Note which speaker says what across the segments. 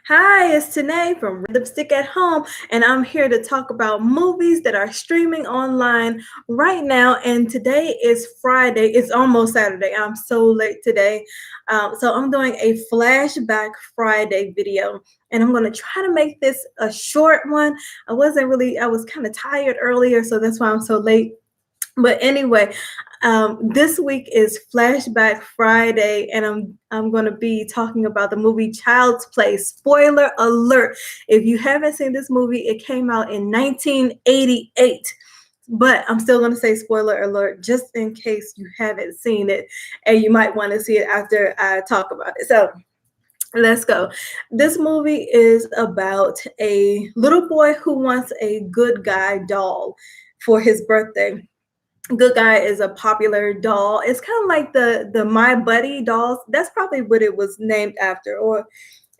Speaker 1: Hi, it's Tanae from Rhythm Stick at Home, and I'm here to talk about movies that are streaming online right now. And today is Friday. It's almost Saturday. I'm so late today. So I'm doing a Flashback Friday video, and I'm going to try to make this a short one. I was kind of tired earlier, so that's why I'm so late. But anyway, this week is Flashback Friday, and I'm going to be talking about the movie Child's Play. Spoiler alert! If you haven't seen this movie, it came out in 1988. But I'm still going to say spoiler alert just in case you haven't seen it, and you might want to see it after I talk about it. So let's go. This movie is about a little boy who wants a good guy doll for his birthday. Good Guy is a popular doll. It's kind of like the My Buddy dolls. That's probably what it was named after or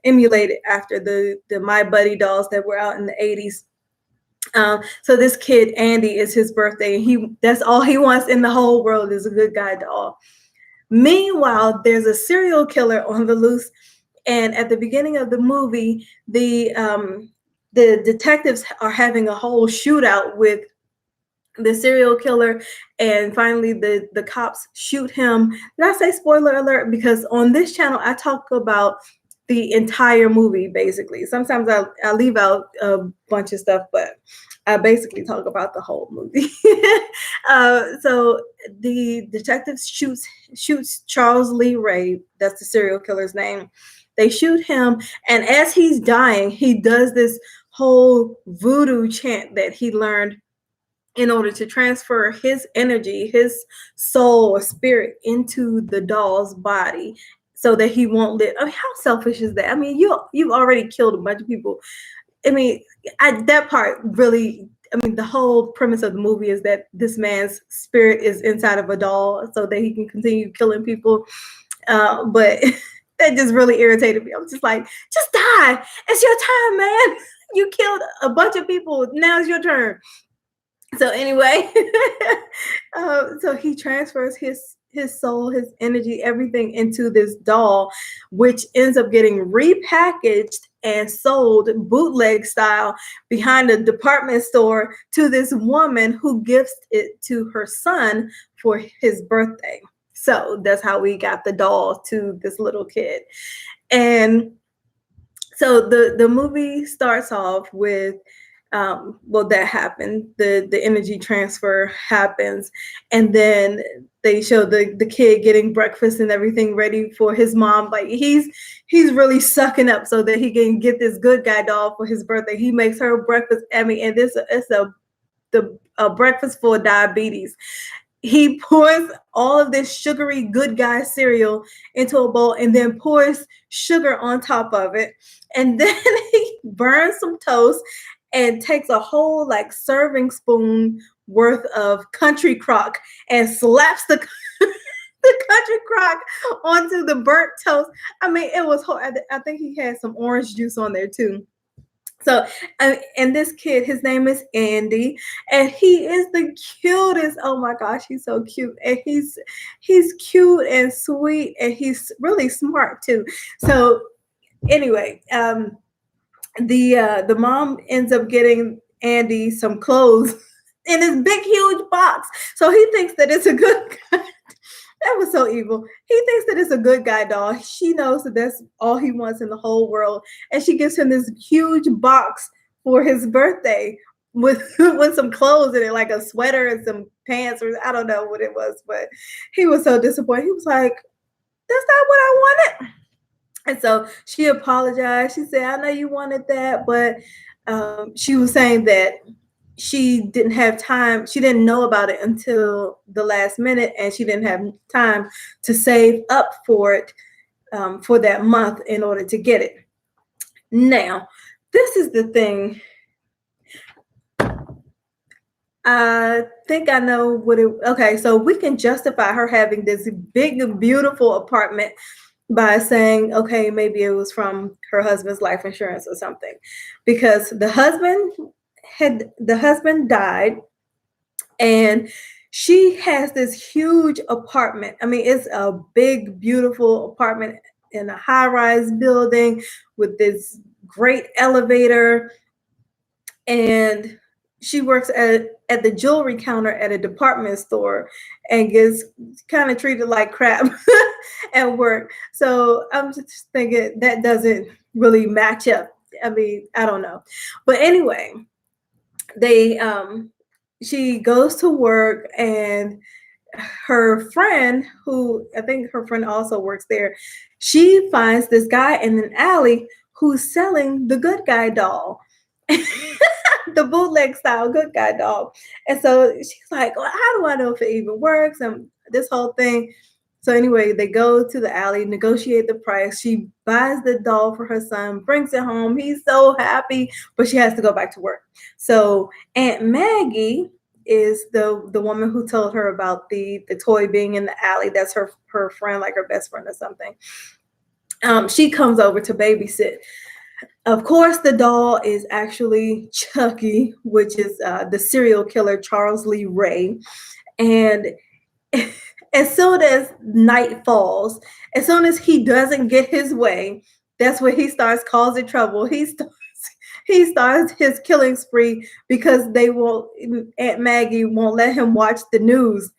Speaker 1: emulated after the My Buddy dolls that were out in the 80s. So this kid Andy is his birthday, and he that's all he wants in the whole world is a good guy doll. Meanwhile, there's a serial killer on the loose, and at the beginning of the movie, the detectives are having a whole shootout with the serial killer, and finally the cops shoot him. Did I say spoiler alert? Because on this channel I talk about the entire movie basically. Sometimes I leave out a bunch of stuff, but I basically talk about the whole movie. So the detective shoots Charles Lee Ray. That's the serial killer's name. They shoot him, and as he's dying, he does this whole voodoo chant that he learned in order to transfer his energy, his soul or spirit into the doll's body so that he won't live. I mean, how selfish is that? I mean, you've already killed a bunch of people. I mean, that part really, I mean, the whole premise of the movie is that this man's spirit is inside of a doll so that he can continue killing people. But that just really irritated me. I was just like, just die. It's your time, man. You killed a bunch of people. Now it's your turn. So anyway, so he transfers his soul, his energy, everything into this doll, which ends up getting repackaged and sold bootleg style behind a department store to this woman who gifts it to her son for his birthday. So that's how we got the doll to this little kid. And so the movie starts off with well, that happened. The energy transfer happens, and then they show the kid getting breakfast and everything ready for his mom. Like he's really sucking up so that he can get this good guy doll for his birthday. He makes her breakfast. I mean, and this it's a breakfast for diabetes. He pours all of this sugary good guy cereal into a bowl and then pours sugar on top of it. And then he burns some toast and takes a whole like serving spoon worth of country crock and slaps the the country crock onto the burnt toast. I mean, it was I think he had some orange juice on there too. So, and this kid, his name is Andy, and he is the cutest. Oh my gosh, he's so cute, and he's cute and sweet, and he's really smart too. So, anyway, the mom ends up getting Andy some clothes in this big huge box. So he thinks that it's a good guy. That was so evil. He thinks that it's a good guy doll. She knows that that's all he wants in the whole world, and she gives him this huge box for his birthday with with some clothes in it, like a sweater and some pants, or I don't know what it was, but he was so disappointed. He was like, "That's not what I wanted." And so she apologized. She said, "I know you wanted that," but she was saying that she didn't have time. She didn't know about it until the last minute, and she didn't have time to save up for it for that month in order to get it. Now, this is the thing. I think I know what it. Okay, so we can justify her having this big, beautiful apartment by saying, okay, maybe it was from her husband's life insurance or something, because the husband died, and she has this huge apartment. I mean, it's a big, beautiful apartment in a high-rise building with this great elevator, and she works at the jewelry counter at a department store and gets kind of treated like crap at work. So I'm just thinking that doesn't really match up. I mean, I don't know. But anyway, they she goes to work, and her friend, who I think her friend also works there, she finds this guy in an alley who's selling the good guy doll. The bootleg style good guy doll. And so she's like, well, how do I know if it even works? And this whole thing. So anyway, they go to the alley, negotiate the price. She buys the doll for her son, brings it home. He's so happy, but she has to go back to work. So Aunt Maggie is the woman who told her about the toy being in the alley. That's her friend, like her best friend or something. She comes over to babysit. Of course, the doll is actually Chucky, which is the serial killer Charles Lee Ray. And as soon as night falls, as soon as he doesn't get his way, that's when he starts causing trouble. He starts his killing spree because they won't. Aunt Maggie won't let him watch the news.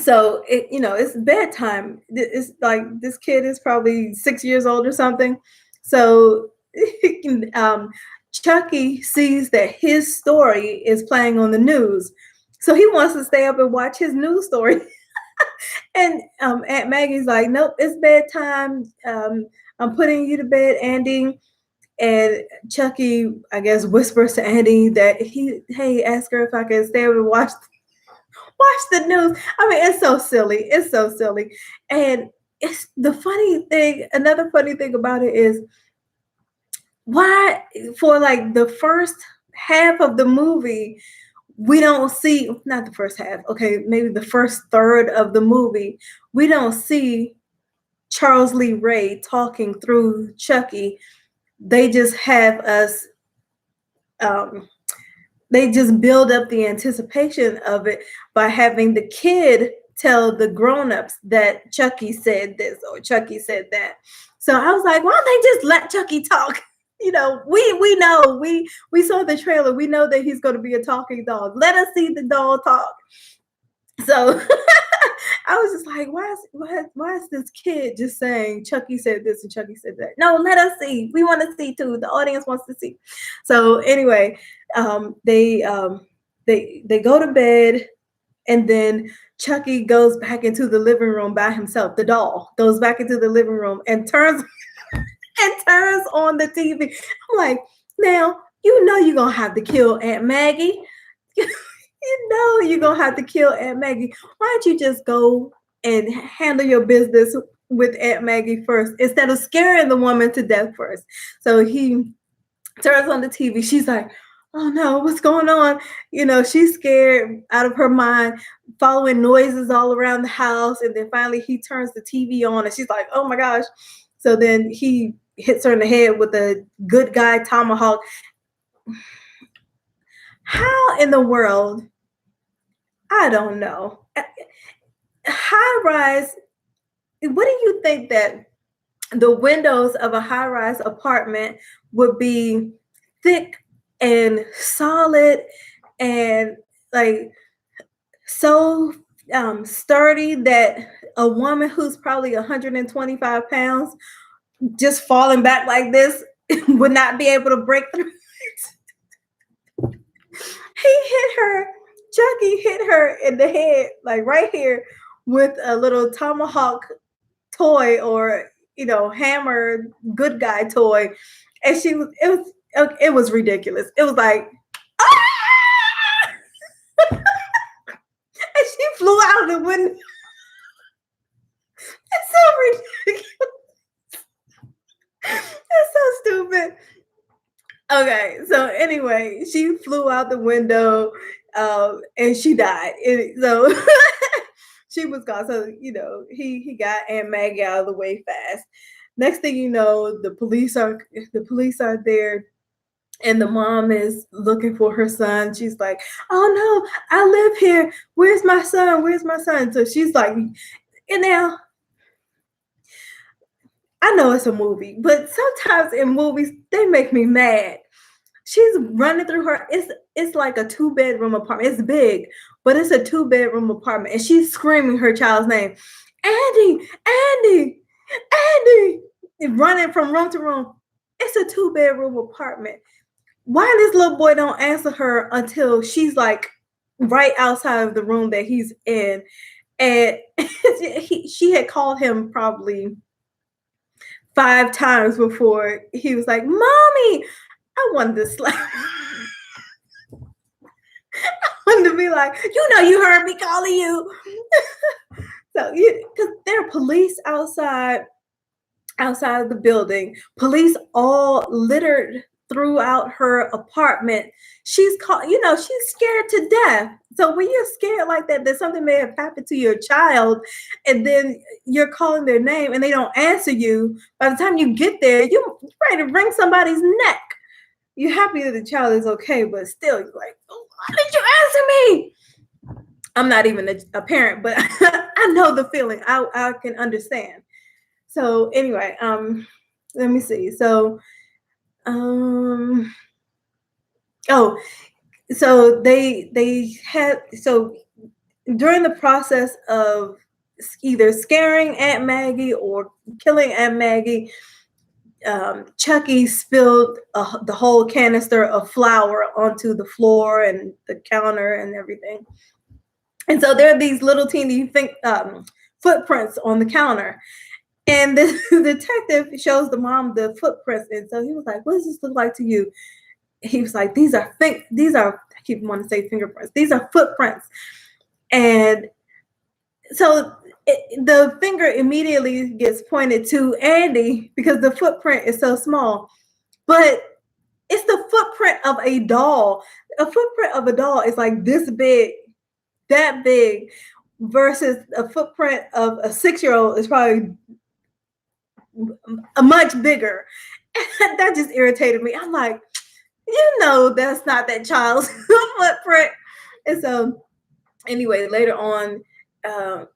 Speaker 1: So it's bedtime. It's like this kid is probably 6 years old or something. So um, Chucky sees that his story is playing on the news, so he wants to stay up and watch his news story. And Aunt Maggie's like, nope, it's bedtime. I'm putting you to bed, Andy. And Chucky, I guess, whispers to Andy that hey, ask her if I can stay up and watch the news. I mean, it's so silly. It's so silly. And it's the funny thing, another funny thing about it is why for like the first half of the movie, we don't see, not the first half, okay, maybe the first third of the movie, we don't see Charles Lee Ray talking through Chucky. They just have us they just build up the anticipation of it by having the kid tell the grown-ups that Chucky said this or Chucky said that. So I was like, why don't they just let Chucky talk? We know we saw the trailer. We know that he's going to be a talking dog. Let us see the doll talk. So I was just like, why is this kid just saying Chucky said this and Chucky said that? No, let us see. We want to see too. The audience wants to see. So anyway, they go to bed, and then Chucky goes back into the living room by himself. The doll goes back into the living room and turns on the TV. I'm like, now you're gonna have to kill Aunt Maggie. You're gonna have to kill Aunt Maggie. Why don't you just go and handle your business with Aunt Maggie first instead of scaring the woman to death first? So he turns on the TV. She's like, oh no, what's going on? She's scared out of her mind, following noises all around the house. And then finally he turns the TV on and she's like, oh my gosh. So then he hits her in the head with a good guy tomahawk. How in the world? I don't know. High rise, what do you think that the windows of a high rise apartment would be thick and solid and like so sturdy that a woman who's probably 125 pounds just falling back like this would not be able to break through it? Chucky hit her in the head, like right here, with a little tomahawk toy or hammer good guy toy, and it was ridiculous. It was like, ah! And she flew out the window. It's so ridiculous. It's so stupid. Okay, so anyway, she flew out the window, and she died. So she was gone. So he got Aunt Maggie out of the way fast. Next thing you know, the police are there, and the mom is looking for her son. She's like, "Oh no, I live here. Where's my son? Where's my son?" So she's like, and now I know it's a movie, but sometimes in movies they make me mad. She's running through her. It's like a 2 bedroom apartment. It's big, but it's a 2 bedroom apartment, and she's screaming her child's name, Andy, Andy, Andy, and running from room to room. It's a 2 bedroom apartment. Why this little boy don't answer her until she's like right outside of the room that he's in, and she had called him probably 5 times before he was like, "Mommy." I wanted to slap. I wanted to be like, you heard me calling you. So, because there are police outside of the building, police all littered throughout her apartment. She's called, she's scared to death. So when you're scared like that something may have happened to your child, and then you're calling their name and they don't answer you, by the time you get there, you're ready to wring somebody's neck. You're happy that the child is okay, but still, you're like, oh, why did you answer me? I'm not even a parent, but I know the feeling. I can understand. So anyway, let me see. So, oh, so they had during the process of either scaring Aunt Maggie or killing Aunt Maggie, Chucky spilled the whole canister of flour onto the floor and the counter and everything. And so there are these little teeny footprints on the counter. And the detective shows the mom the footprints. And so he was like, what does this look like to you? He was like, these are, I keep wanting to say fingerprints. These are footprints. And so the finger immediately gets pointed to Andy because the footprint is so small. But it's the footprint of a doll. A footprint of a doll is like this big, that big, versus a footprint of a 6-year-old is probably a much bigger. And that just irritated me. I'm like, that's not that child's footprint. And so anyway, later on,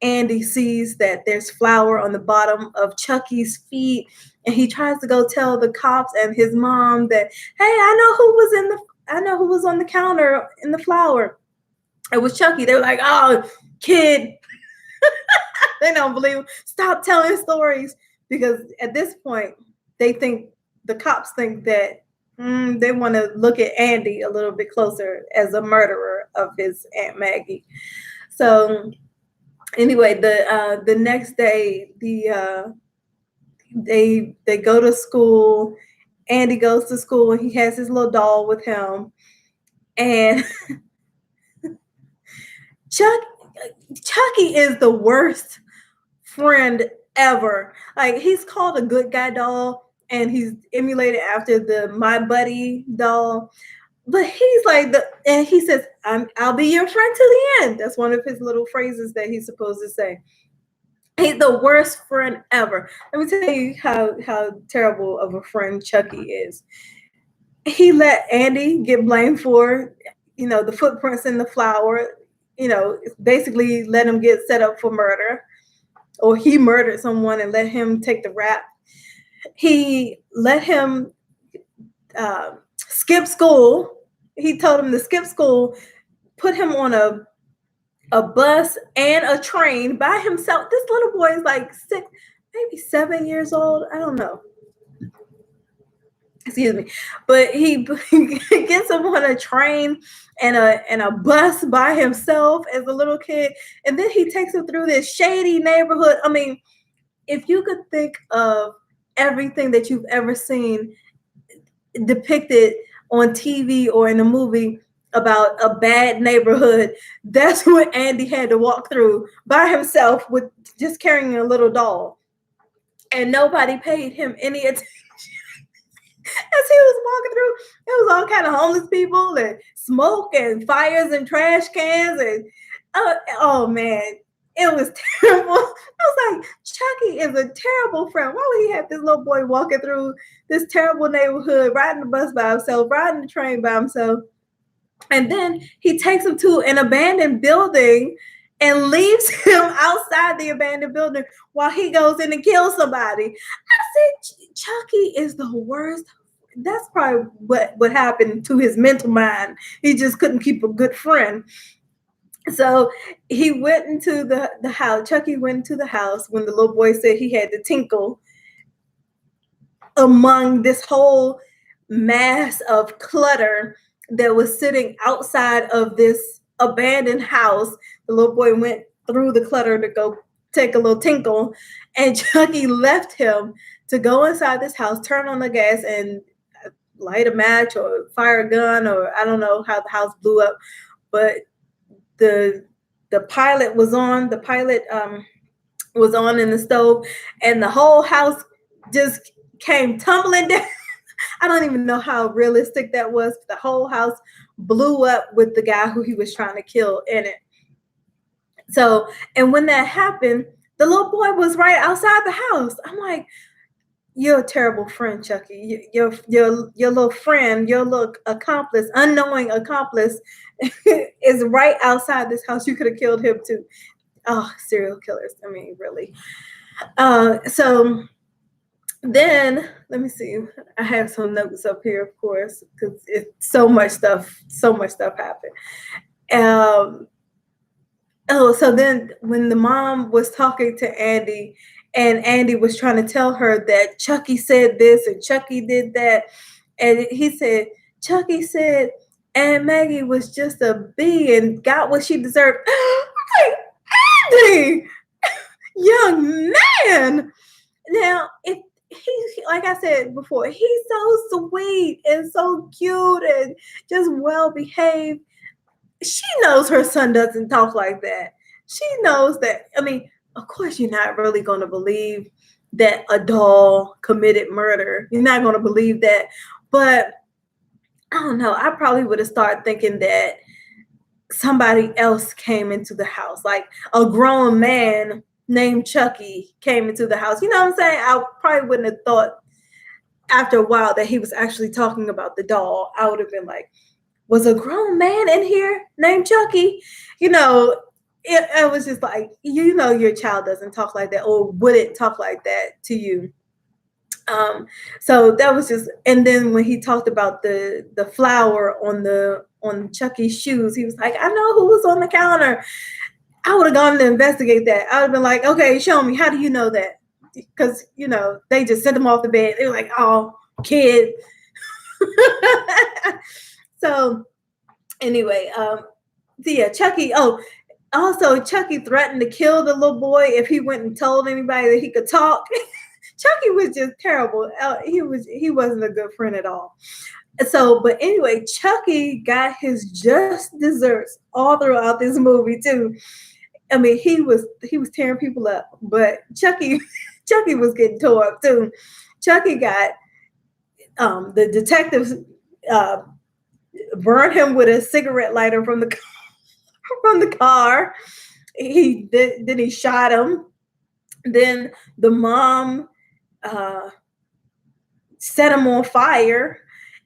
Speaker 1: Andy sees that there's flour on the bottom of Chucky's feet, and he tries to go tell the cops and his mom that, hey, I know who was on the counter in the flour. It was Chucky. They were like, oh, kid. They don't believe him. Stop telling stories, because at this point the cops think that they want to look at Andy a little bit closer as a murderer of his Aunt Maggie. So anyway, the next day, they go to school. Andy goes to school and he has his little doll with him, and Chucky is the worst friend ever. Like, he's called a good guy doll, and he's emulated after the My Buddy doll. But he's like and he says, I'll be your friend to the end. That's one of his little phrases that he's supposed to say. He's the worst friend ever. Let me tell you how terrible of a friend Chucky is. He let Andy get blamed for, the footprints in the flour. Basically let him get set up for murder, or he murdered someone and let him take the rap. He let him skip school. He told him to skip school, put him on a bus and a train by himself. This little boy is like 6, maybe 7 years old. I don't know. Excuse me. But he gets him on a train and a bus by himself as a little kid. And then he takes him through this shady neighborhood. I mean, if you could think of everything that you've ever seen depicted on TV or in a movie about a bad neighborhood, that's what Andy had to walk through by himself with just carrying a little doll. And nobody paid him any attention. As he was walking through, it was all kind of homeless people and smoke and fires and trash cans. And oh man, it was terrible. I was like, Chucky is a terrible friend. Why would he have this little boy walking through this terrible neighborhood, riding the bus by himself, riding the train by himself? And then he takes him to an abandoned building and leaves him outside the abandoned building while he goes in and kills somebody. I said, Chucky is the worst. That's probably what happened to his mental mind. He just couldn't keep a good friend. So he went into the house. Chucky went into the house when the little boy said he had to tinkle among this whole mass of clutter that was sitting outside of this abandoned house. The little boy went through the clutter to go take a little tinkle, and Chucky left him to go inside this house, turn on the gas, and light a match or fire a gun, or I don't know how the house blew up, but the the pilot was on. The pilot was on in the stove, and the whole house just came tumbling down. I don't even know how realistic that was. The whole house blew up with the guy who he was trying to kill in it. So, and when that happened, the little boy was right outside the house. I'm like, you're a terrible friend, Chucky. Your little friend, your little accomplice, unknowing accomplice, is right outside this house. You could have killed him too. Oh, serial killers. I mean, really. So then let me see. I have some notes up here, of course, because it's so much stuff happened. So then when the mom was talking to Andy, and Andy was trying to tell her that Chucky said this and Chucky did that, and he said, Chucky said Aunt Maggie was just a bee and got what she deserved. Like, Andy, young man. Now, if he, like I said before, he's so sweet and so cute and just well behaved. She knows her son doesn't talk like that. She knows that. I mean, of course, you're not really going to believe that a doll committed murder. You're not going to believe that. But I don't know. I probably would have started thinking that somebody else came into the house, like a grown man named Chucky came into the house. You know what I'm saying? I probably wouldn't have thought after a while that he was actually talking about the doll. I would have been like, was a grown man in here named Chucky? You know, it was just like, you know, your child doesn't talk like that or wouldn't talk like that to you. So that was just, and then when he talked about the flower on Chucky's shoes, he was like, I know who was on the counter. I would have gone to investigate that. I would have been like, okay, show me. How do you know that? Because, you know, they just sent him off the bed. They were like, oh, kid. So anyway, yeah, Chucky. Oh, also Chucky threatened to kill the little boy if he went and told anybody that he could talk. Chucky was just terrible. He wasn't a good friend at all. So, but anyway, Chucky got his just desserts all throughout this movie too. I mean, he was tearing people up, but Chucky was getting tore up too. Chucky got the detectives burned him with a cigarette lighter from the car. Then he shot him. Then the mom set him on fire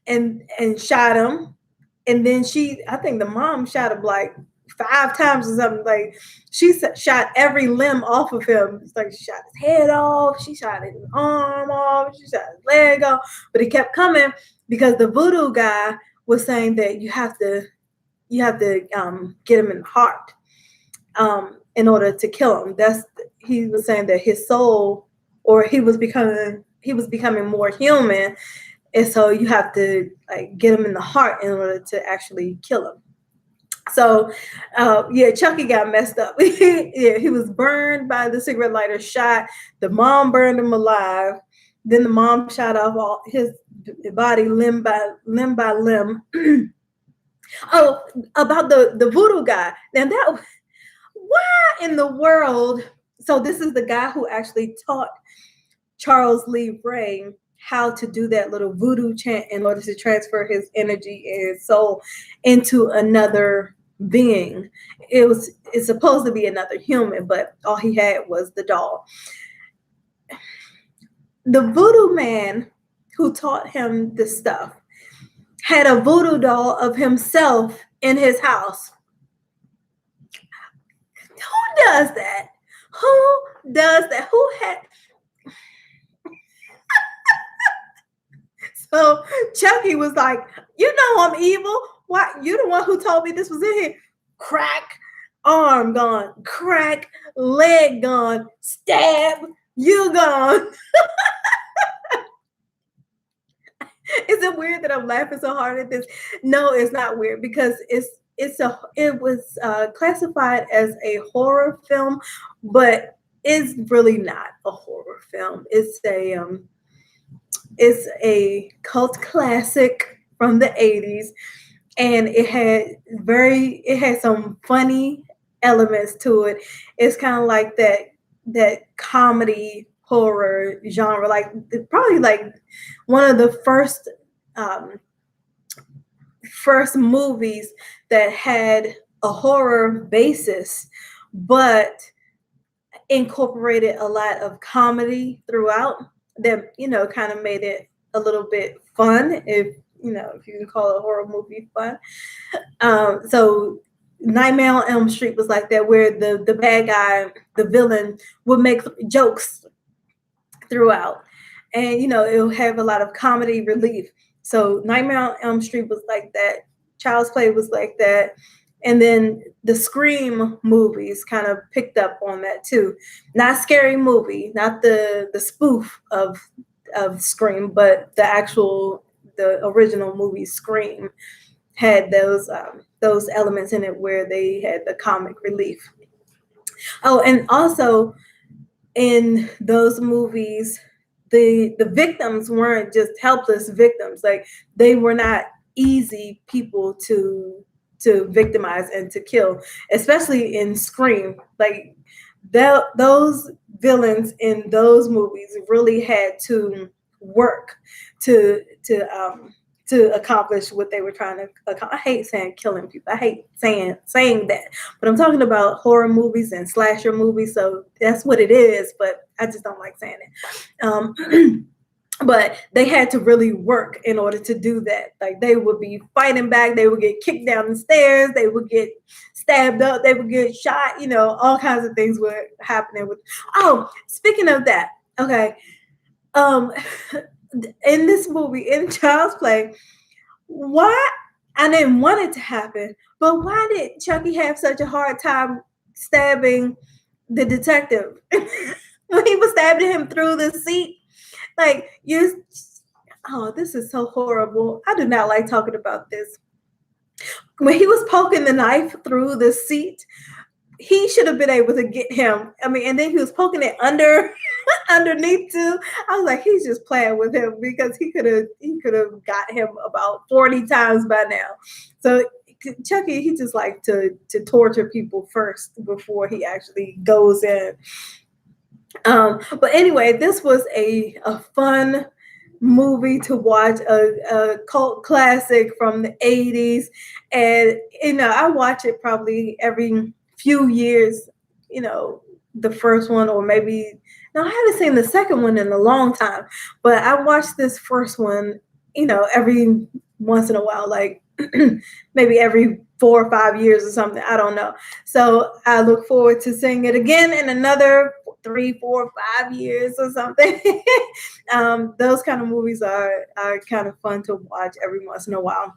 Speaker 1: and shot him. And then I think the mom shot him like 5 times or something. Like she shot every limb off of him. It's like she shot his head off, she shot his arm off, she shot his leg off. But he kept coming because the voodoo guy was saying that you have to get him in the heart in order to kill him. He was saying that his soul, or he was becoming more human, and so you have to like get him in the heart in order to actually kill him. So yeah, Chucky got messed up. Yeah, he was burned by the cigarette lighter, shot. The mom burned him alive. Then the mom shot off all his body limb by limb. Oh, about the voodoo guy. Now why in the world? So this is the guy who actually taught Charles Lee Ray how to do that little voodoo chant in order to transfer his energy and his soul into another being. It's supposed to be another human, but all he had was the doll. The voodoo man who taught him this stuff had a voodoo doll of himself in his house. Who does that? Who does that? So Chucky was like, "You know I'm evil. Why? You the one who told me this was in here." Crack, arm gone. Crack, leg gone. Stab, you gone. Is it weird that I'm laughing so hard at this? No, it's not weird because it was classified as a horror film, but it's really not a horror film. It's a cult classic from the 80s, and it had some funny elements to it. It's kind of like that comedy horror genre, like probably like one of the um, first movies that had a horror basis, but incorporated a lot of comedy throughout that, kind of made it a little bit fun, if you can call a horror movie fun. So Nightmare on Elm Street was like that, where the bad guy, the villain, would make jokes throughout, and it'll have a lot of comedy relief. So Nightmare on Elm Street was like that. Child's Play was like that. And then the Scream movies kind of picked up on that too. Not Scary Movie, not the spoof of Scream, but the original movie Scream had those elements in it where they had the comic relief. Oh, and also in those movies, the victims weren't just helpless victims. Like, they were not easy people to victimize and to kill, especially in Scream. Like, those villains in those movies really had to work to accomplish what they were trying to accomplish. I hate saying killing people. I hate saying that, but I'm talking about horror movies and slasher movies, so that's what it is. But I just don't like saying it. But they had to really work in order to do that. Like, they would be fighting back, they would get kicked down the stairs, they would get stabbed up, they would get shot, all kinds of things were happening with. Oh, speaking of that, okay. In this movie, in Child's Play, why, I didn't want it to happen, but why did Chucky have such a hard time stabbing the detective? When he was stabbing him through the seat, like, this is so horrible. I do not like talking about this. When he was poking the knife through the seat, he should have been able to get him. I mean, and then he was poking it underneath too. I was like, he's just playing with him, because he could have got him about 40 times by now. So Chucky, he just like to torture people first before he actually goes in. But anyway, this was a fun movie to watch, a cult classic from the 80s. And I watch it probably every few years, the first one, or maybe, no, I haven't seen the second one in a long time, but I watched this first one, every once in a while, like maybe every 4 or 5 years or something. I don't know. So I look forward to seeing it again in another 3, 4, 5 years or something. Those kind of movies are kind of fun to watch every once in a while.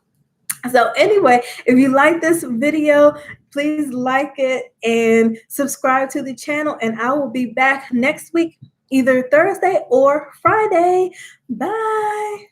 Speaker 1: So anyway, if you like this video, please like it and subscribe to the channel, and I will be back next week, either Thursday or Friday. Bye.